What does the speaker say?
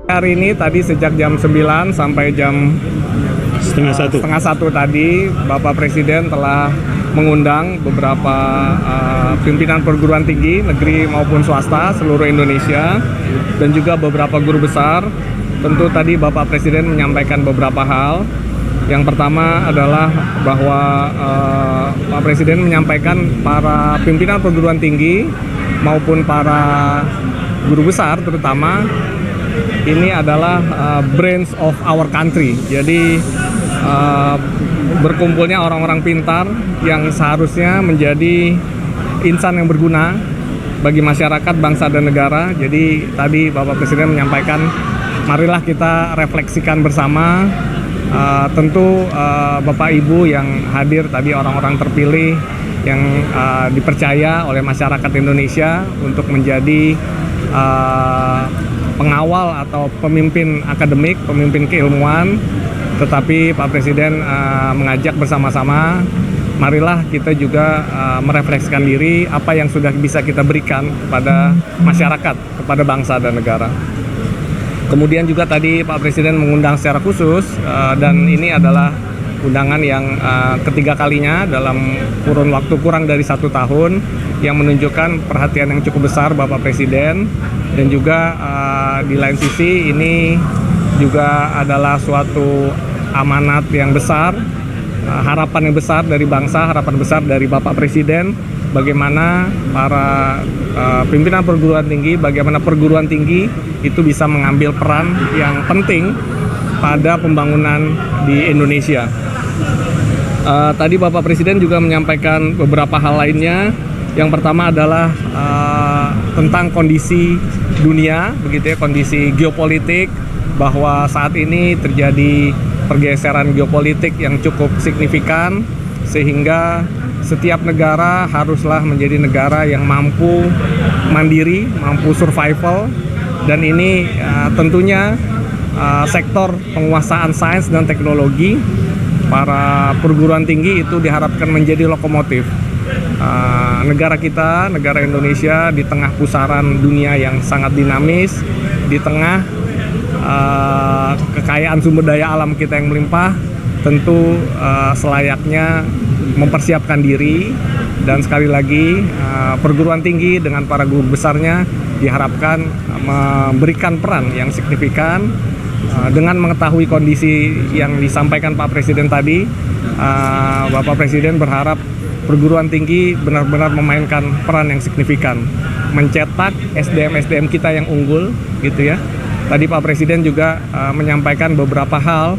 Hari ini tadi sejak jam 9 sampai jam setengah satu tadi, Bapak Presiden telah mengundang beberapa pimpinan perguruan tinggi negeri maupun swasta seluruh Indonesia dan juga beberapa guru besar. Tentu tadi Bapak Presiden menyampaikan beberapa hal. Yang pertama adalah bahwa Pak Presiden menyampaikan para pimpinan perguruan tinggi maupun para guru besar terutama ini adalah brains of our country. Jadi berkumpulnya orang-orang pintar yang seharusnya menjadi insan yang berguna bagi masyarakat, bangsa dan negara. Jadi tadi Bapak Presiden menyampaikan, marilah kita refleksikan bersama. Tentu Bapak Ibu yang hadir tadi orang-orang terpilih yang dipercaya oleh masyarakat Indonesia untuk menjadi pengawal atau pemimpin akademik, pemimpin keilmuan. Tetapi Pak Presiden mengajak bersama-sama, marilah kita juga merefleksikan diri apa yang sudah bisa kita berikan kepada masyarakat, kepada bangsa dan negara. Kemudian juga tadi Pak Presiden mengundang secara khusus dan ini adalah undangan yang ketiga kalinya dalam kurun waktu kurang dari 1 tahun yang menunjukkan perhatian yang cukup besar Bapak Presiden. Dan juga di lain sisi ini juga adalah suatu amanat yang besar, harapan yang besar dari bangsa, harapan besar dari Bapak Presiden, bagaimana para pimpinan perguruan tinggi, bagaimana perguruan tinggi itu bisa mengambil peran yang penting pada pembangunan di Indonesia. Tadi Bapak Presiden juga menyampaikan beberapa hal lainnya. Yang pertama adalah tentang kondisi dunia, begitu ya, kondisi geopolitik, bahwa saat ini terjadi pergeseran geopolitik yang cukup signifikan sehingga setiap negara haruslah menjadi negara yang mampu mandiri, mampu survival, dan ini tentunya sektor penguasaan sains dan teknologi para perguruan tinggi itu diharapkan menjadi lokomotif negara kita, negara Indonesia di tengah pusaran dunia yang sangat dinamis, di tengah kekayaan sumber daya alam kita yang melimpah. Tentu selayaknya mempersiapkan diri, dan sekali lagi perguruan tinggi dengan para guru besarnya diharapkan memberikan peran yang signifikan. Dengan mengetahui kondisi yang disampaikan Pak Presiden tadi, Bapak Presiden berharap perguruan tinggi benar-benar memainkan peran yang signifikan, mencetak SDM-SDM kita yang unggul, gitu ya. Tadi Pak Presiden juga menyampaikan beberapa hal